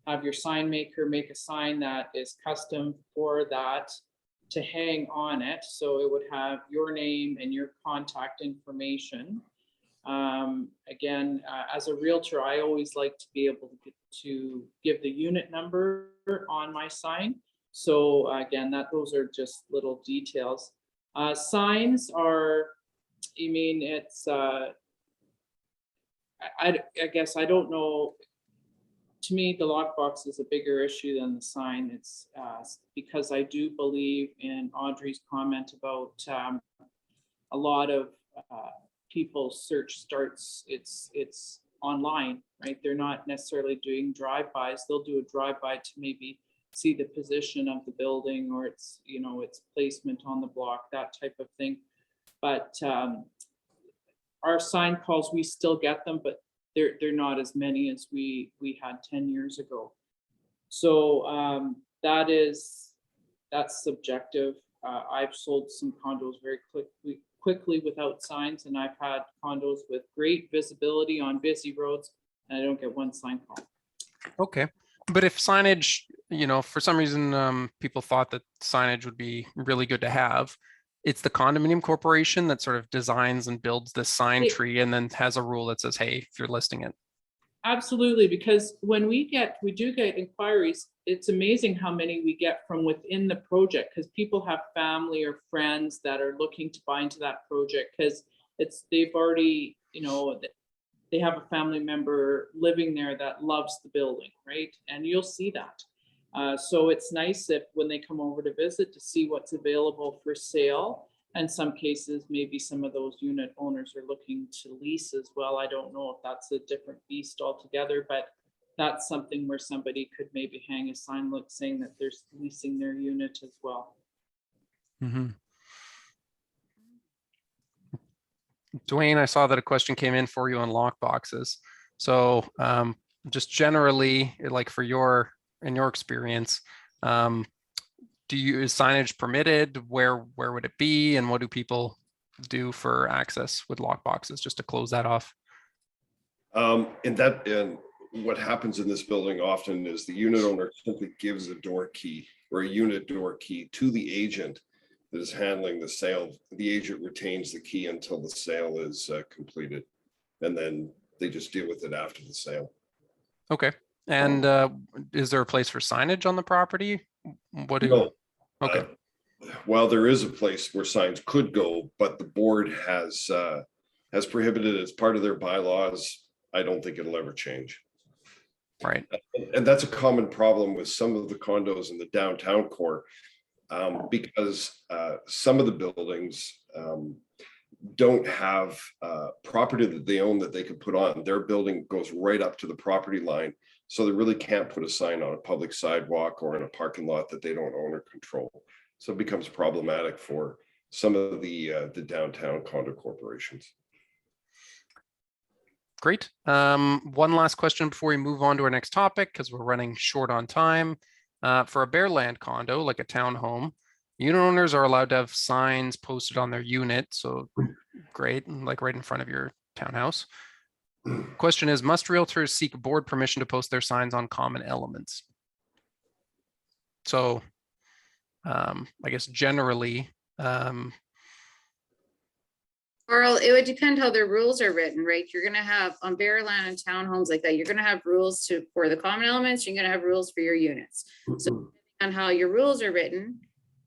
B: have your sign maker make a sign that is custom for that to hang on it. So it would have your name and your contact information. Again, as a realtor, I always like to be able to give the unit number on my sign. So again, those are just little details. Signs are, it's, I guess I don't know. To me, the lockbox is a bigger issue than the sign. It's because I do believe in Audrey's comment about a lot of people's search starts, it's online, right? They're not necessarily doing drive-bys. They'll do a drive-by to maybe see the position of the building or its placement on the block, that type of thing. But our sign calls, we still get them, but they're not as many as we had 10 years ago. So that's subjective. I've sold some condos very quickly without signs, and I've had condos with great visibility on busy roads, and I don't get one sign call.
A: Okay. But if signage, for some reason, people thought that signage would be really good to have, it's the condominium corporation that sort of designs and builds this sign tree and then has a rule that says, hey, if you're listing it.
B: Absolutely, because when we do get inquiries, it's amazing how many we get from within the project, because people have family or friends that are looking to buy into that project because they've already, they have a family member living there that loves the building, right? And you'll see that. So it's nice if when they come over to visit to see what's available for sale. In some cases, maybe some of those unit owners are looking to lease as well. I don't know if that's a different beast altogether, but that's something where somebody could maybe hang a sign saying that they're leasing their unit as well.
A: Mm-hmm. Dwayne, I saw that a question came in for you on lock boxes. So just generally, like in your experience, is signage permitted? Where would it be? And what do people do for access with lock boxes, just to close that off?
D: And what happens in this building often is the unit owner simply gives a door key or a unit door key to the agent that is handling the sale. The agent retains the key until the sale is completed, and then they just deal with it after the sale.
A: Okay. And is there a place for signage on the property?
D: No.
A: Okay.
D: Well, there is a place where signs could go, but the board has prohibited it as part of their bylaws. I don't think it'll ever change.
A: Right.
D: And that's a common problem with some of the condos in the downtown core, because some of the buildings don't have property that they own that they could put on. Their building goes right up to the property line, so they really can't put a sign on a public sidewalk or in a parking lot that they don't own or control. So it becomes problematic for some of the downtown condo corporations.
A: Great. One last question before we move on to our next topic, because we're running short on time. For a bare land condo, like a townhome, unit owners are allowed to have signs posted on their unit. So great, like right in front of your townhouse. Question is, must realtors seek board permission to post their signs on common elements? So I guess generally,
C: Carl, it would depend how their rules are written, right? You're gonna have on bare land and townhomes like that, you're gonna have rules for the common elements, you're gonna have rules for your units. So on how your rules are written,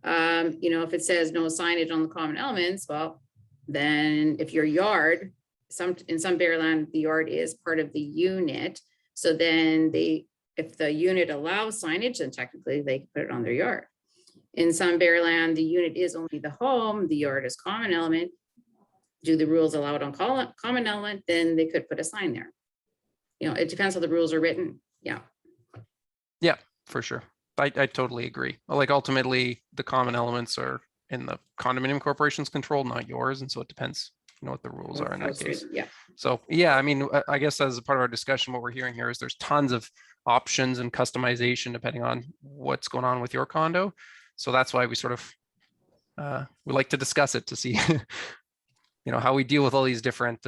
C: if it says no signage on the common elements, well, then if your yard, in some bare land, the yard is part of the unit. So then if the unit allows signage, then technically they can put it on their yard. In some bare land, the unit is only the home, the yard is common element. Do the rules allow it on common element? Then they could put a sign there. It depends how the rules are written. Yeah. Yeah,
A: for sure. I totally agree. Like ultimately, the common elements are in the condominium corporation's control, not yours, and so it depends, what the rules are in that case.
C: Yeah.
A: So yeah, I mean, I guess as a part of our discussion, what we're hearing here is there's tons of options and customization depending on what's going on with your condo. So that's why we sort of we like to discuss it to see, how we deal with all these different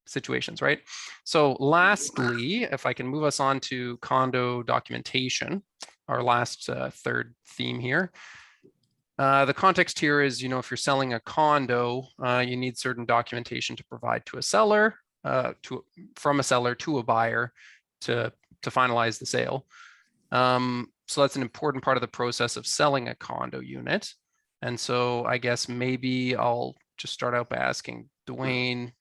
A: situations, right? So lastly, if I can move us on to condo documentation, our last third theme here. The context here is, if you're selling a condo, you need certain documentation to provide to a seller, from a seller to a buyer to finalize the sale. So that's an important part of the process of selling a condo unit. And so I guess maybe I'll just start out by asking Dwayne,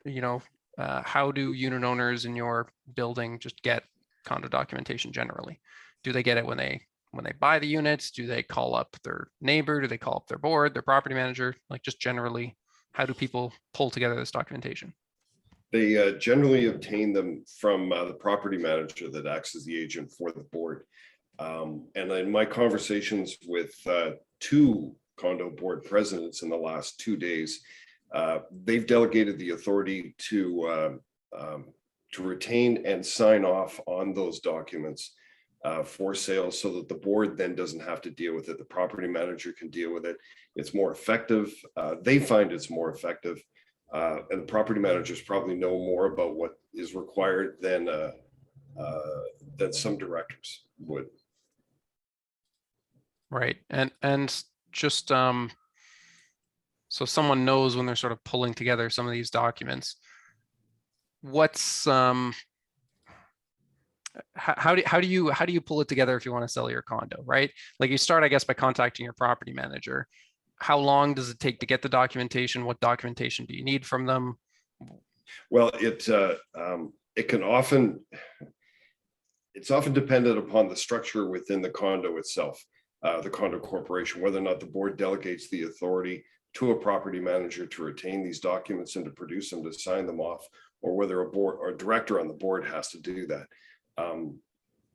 A: how do unit owners in your building just get condo documentation generally? Do they get it when they buy the units? Do they call up their neighbor? Do they call up their board, their property manager? Like just generally, how do people pull together this documentation?
D: They generally obtain them from the property manager that acts as the agent for the board. And in my conversations with two condo board presidents in the last 2 days, They've delegated the authority to retain and sign off on those documents for sale, so that the board then doesn't have to deal with it. The property manager can deal with it. It's more effective. They find it's more effective. And the property managers probably know more about what is required than some directors would.
A: Right. And just so someone knows when they're sort of pulling together some of these documents, what's how do you pull it together if you want to sell your condo, right? Like you start, I guess, by contacting your property manager. How long does it take to get the documentation? What documentation do you need from them?
D: Well, it can often, it's often dependent upon the structure within the condo itself, the condo corporation, whether or not the board delegates the authority to a property manager to retain these documents and to produce them, to sign them off, or whether a board or a director on the board has to do that.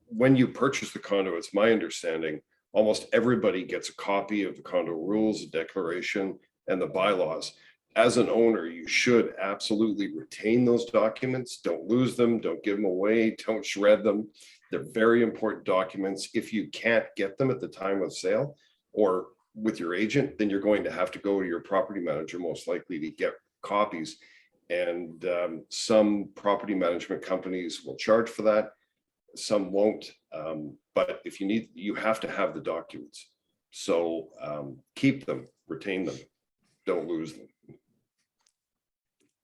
D: When you purchase the condo, it's my understanding, almost everybody gets a copy of the condo rules, the declaration, and the bylaws. As an owner, you should absolutely retain those documents. Don't lose them. Don't give them away. Don't shred them. They're very important documents. If you can't get them at the time of sale or with your agent, then you're going to have to go to your property manager, most likely, to get copies. And some property management companies will charge for that. Some won't. But if you need, you have to have the documents. So keep them, retain them, don't lose them.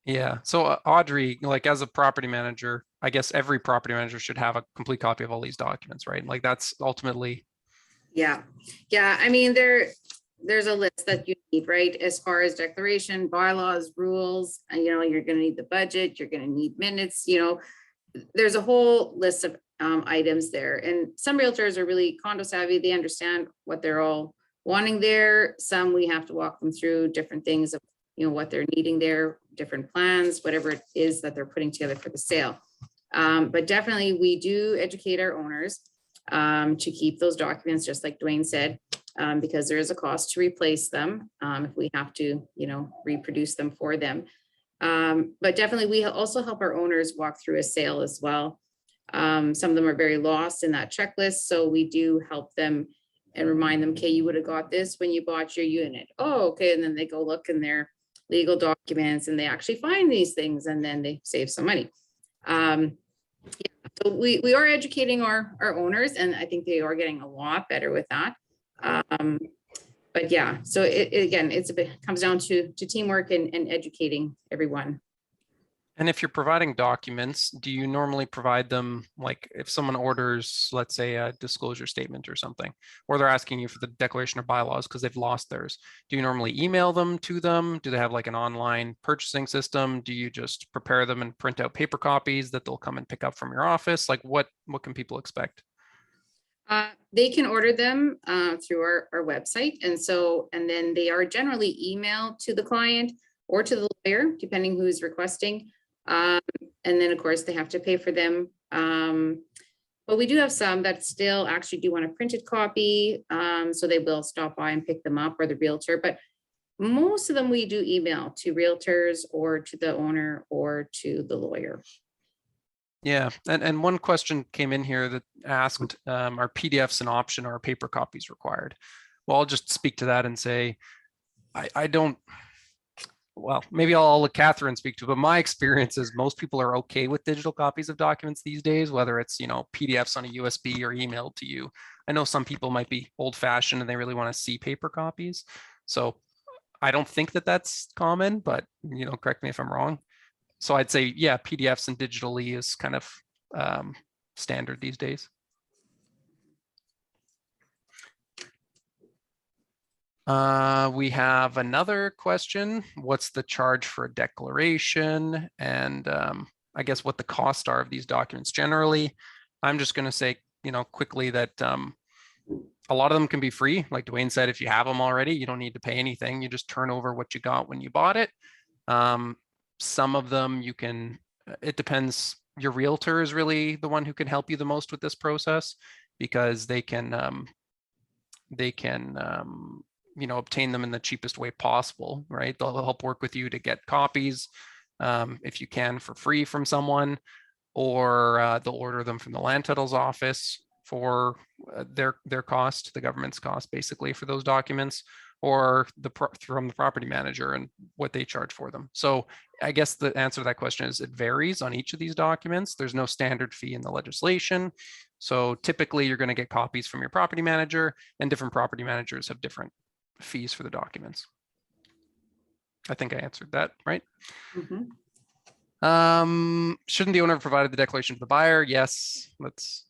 A: Yeah. So Audrey, like as a property manager, I guess every property manager should have a complete copy of all these documents, right? Like that's ultimately.
C: Yeah. Yeah. I mean, there's a list that you need, right? As far as declaration, bylaws, rules, and you're going to need the budget, you're going to need minutes, there's a whole list of items there. And some realtors are really condo savvy. They understand what they're all wanting there. Some we have to walk them through different things of, what they're needing there, different plans, whatever it is that they're putting together for the sale. But definitely we do educate our owners to keep those documents, just like Dwayne said, because there is a cost to replace them if we have to, reproduce them for them. But definitely we also help our owners walk through a sale as well. Some of them are very lost in that checklist. So we do help them and remind them, okay, you would have got this when you bought your unit. Oh, okay. And then they go look in their legal documents and they actually find these things and then they save some money. Yeah, so we are educating our owners, and I think they are getting a lot better with that. But yeah, so again, comes down to teamwork and educating everyone.
A: And if you're providing documents, do you normally provide them, like if someone orders, let's say, a disclosure statement or something, or they're asking you for the declaration of bylaws because they've lost theirs? Do you normally email them to them? Do they have like an online purchasing system? Do you just prepare them and print out paper copies that they'll come and pick up from your office? Like what can people expect?
C: They can order them through our website. And then they are generally emailed to the client or to the lawyer, depending who's requesting. And then of course they have to pay for them. But we do have some that still actually do want a printed copy. So they will stop by and pick them up, or the realtor, but most of them we do email to realtors or to the owner or to the lawyer.
A: Yeah, and one question came in here that asked, are PDFs an option or are paper copies required? Well, I'll just speak to that and say, I don't, well, maybe I'll let Catherine speak to it, but my experience is most people are okay with digital copies of documents these days, whether it's, PDFs on a USB or emailed to you. I know some people might be old fashioned and they really want to see paper copies. So I don't think that that's common, but, correct me if I'm wrong. So I'd say, yeah, PDFs and digitally is kind of standard these days. We have another question. What's the charge for a declaration? And I guess what the costs are of these documents generally. I'm just going to say, quickly that a lot of them can be free. Like Dwayne said, if you have them already, you don't need to pay anything. You just turn over what you got when you bought it. Some of them you can, it depends. Your realtor is really the one who can help you the most with this process, because they can obtain them in the cheapest way possible, right? They'll help work with you to get copies if you can for free from someone, or they'll order them from the land titles office for their cost, the government's cost basically for those documents, or from the property manager and what they charge for them. So I guess the answer to that question is it varies on each of these documents. There's no standard fee in the legislation. So typically you're going to get copies from your property manager, and different property managers have different fees for the documents. I think I answered that, right?
C: Mhm.
A: Shouldn't the owner have provided the declaration to the buyer? Yes, let's,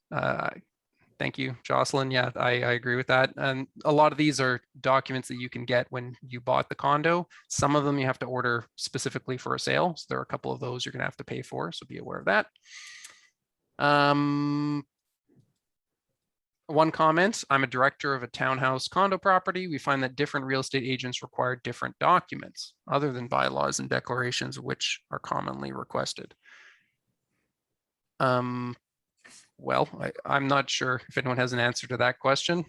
A: thank you, Jocelyn. Yeah, I agree with that. And a lot of these are documents that you can get when you bought the condo. Some of them you have to order specifically for a sale. So there are a couple of those you're gonna have to pay for, so be aware of that. One comment, I'm a director of a townhouse condo property. We find that different real estate agents require different documents other than bylaws and declarations, which are commonly requested. Well, I'm not sure if anyone has an answer to that question.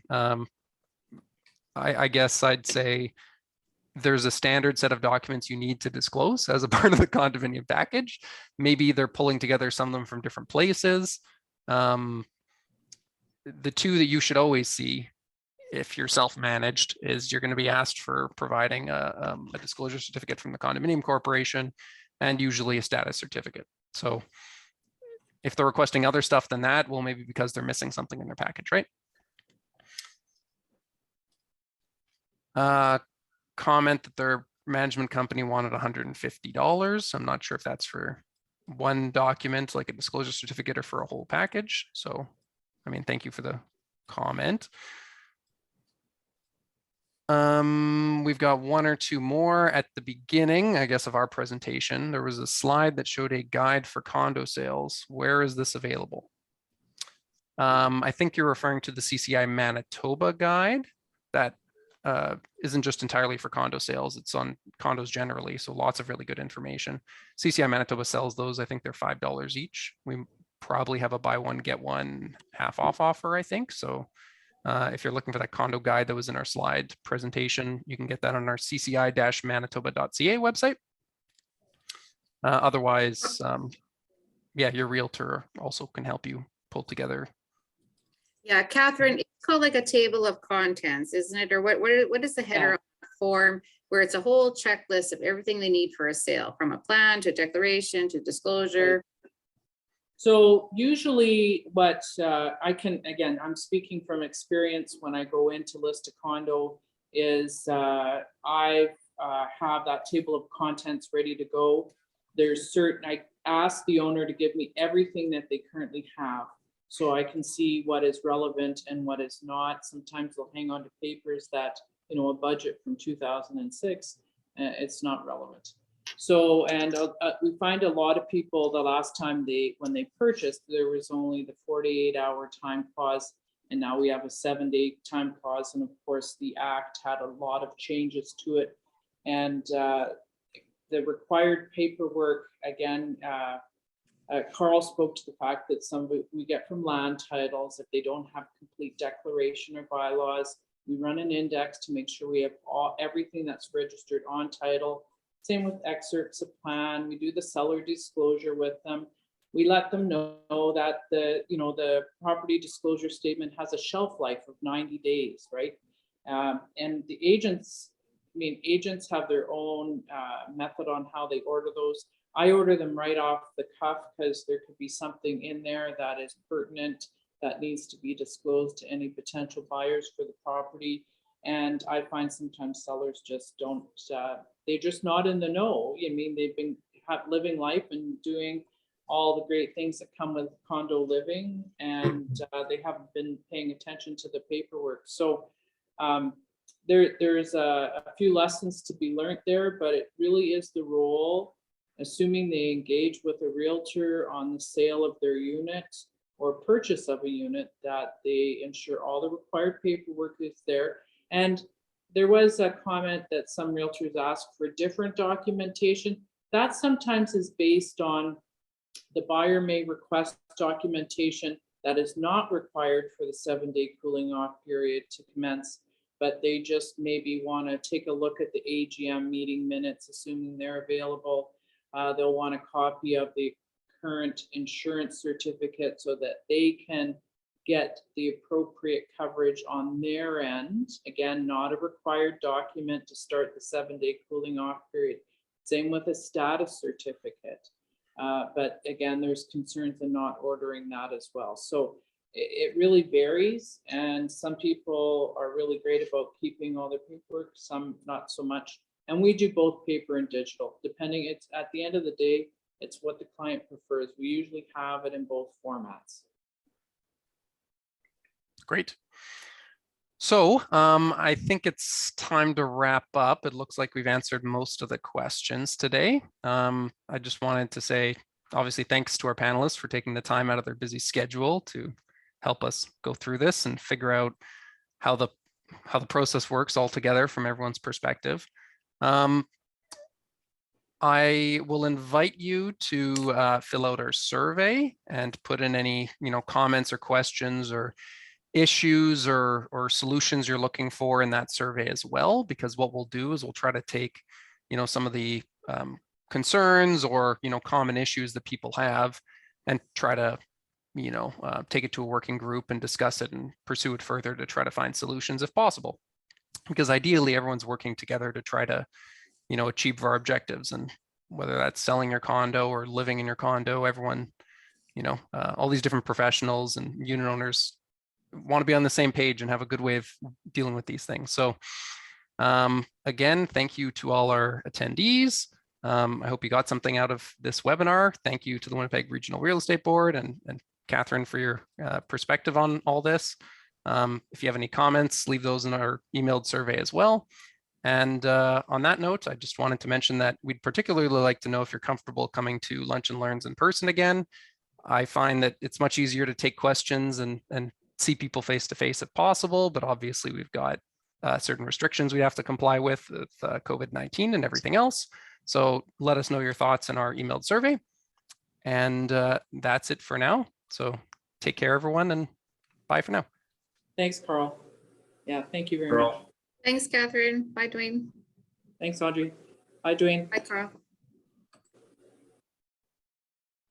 A: I guess I'd say there's a standard set of documents you need to disclose as a part of the condominium package. Maybe they're pulling together some of them from different places. The two that you should always see if you're self-managed is you're going to be asked for providing a disclosure certificate from the condominium corporation, and usually a status certificate. So if they're requesting other stuff than that, well, maybe because they're missing something in their package, right? Comment that their management company wanted $150. I'm not sure if that's for one document, like a disclosure certificate, or for a whole package. So, I mean, thank you for the comment. We've got one or two more at the beginning, I guess, of our presentation. There was a slide that showed a guide for condo sales. Where is this available? I think you're referring to the CCI Manitoba guide that isn't just entirely for condo sales. It's on condos generally, so lots of really good information. CCI Manitoba sells those. I think they're $5 each. We probably have a buy one, get one half off offer, I think. So if you're looking for that condo guide that was in our slide presentation, you can get that on our cci-manitoba.ca website. Otherwise, yeah, your realtor also can help you pull together.
C: Yeah, Catherine, it's called like a table of contents, isn't it? Or what is the header of the form where it's a whole checklist of everything they need for a sale, from a plan to a declaration to disclosure?
B: So usually what again, I'm speaking from experience when I go in to list a condo, is I have that table of contents ready to go. I ask the owner to give me everything that they currently have, so I can see what is relevant and what is not. Sometimes they'll hang on to papers that, a budget from 2006, it's not relevant. So, and we find a lot of people, the last time when they purchased, there was only the 48-hour time clause, and now we have a 7-day time clause. And of course, the Act had a lot of changes to it. And the required paperwork, again, Carl spoke to the fact that some we get from land titles, if they don't have complete declaration or bylaws, we run an index to make sure we have everything that's registered on title. Same with excerpts of plan. We do the seller disclosure with them. We let them know that the property disclosure statement has a shelf life of 90 days, right? And the agents have their own method on how they order those. I order them right off the cuff because there could be something in there that is pertinent that needs to be disclosed to any potential buyers for the property. And I find sometimes sellers just don't, they're just not in the know. They've been living life and doing all the great things that come with condo living, and they haven't been paying attention to the paperwork. So there's a few lessons to be learned there, but it really is the role, assuming they engage with a realtor on the sale of their unit or purchase of a unit, that they ensure all the required paperwork is there. And there was a comment that some realtors ask for different documentation. That sometimes is based on the buyer may request documentation that is not required for the 7-day cooling off period to commence. but they just maybe want to take a look at the AGM meeting minutes, assuming they're available. They'll want a copy of the current insurance certificate so that they can get the appropriate coverage on their end. Again, not a required document to start the 7-day cooling off period. Same with a status certificate. But again, there's concerns in not ordering that as well. So it really varies, and some people are really great about keeping all their paperwork, some not so much. And we do both paper and digital, depending. It's at the end of the day, it's what the client prefers. We usually have it in both formats.
A: Great. So I think it's time to wrap up. It looks like we've answered most of the questions today. I just wanted to say, obviously, thanks to our panelists for taking the time out of their busy schedule to help us go through this and figure out how the process works all together from everyone's perspective. I will invite you to fill out our survey and put in any comments or questions or issues or solutions you're looking for in that survey as well, because what we'll do is we'll try to take some of the concerns or common issues that people have and try to take it to a working group and discuss it and pursue it further to try to find solutions if possible, because ideally everyone's working together to try to achieve our objectives, and whether that's selling your condo or living in your condo, everyone all these different professionals and unit owners want to be on the same page and have a good way of dealing with these things. So again, thank you to all our attendees. I hope you got something out of this webinar. Thank you to the Winnipeg Regional Real Estate Board and Catherine for your perspective on all this. If you have any comments, leave those in our emailed survey as well. And on that note, I just wanted to mention that we'd particularly like to know if you're comfortable coming to Lunch and Learns in person again. I find that it's much easier to take questions and see people face to face if possible, but obviously we've got certain restrictions we have to comply with COVID-19 and everything else. So let us know your thoughts in our emailed survey. And that's it for now. So take care, everyone, and bye for now.
B: Thanks, Carl. Yeah, thank you very
D: Carl.
B: much.
C: Thanks, Catherine. Bye, Dwayne.
B: Thanks, Audrey. Bye, Dwayne.
C: Bye, Carl.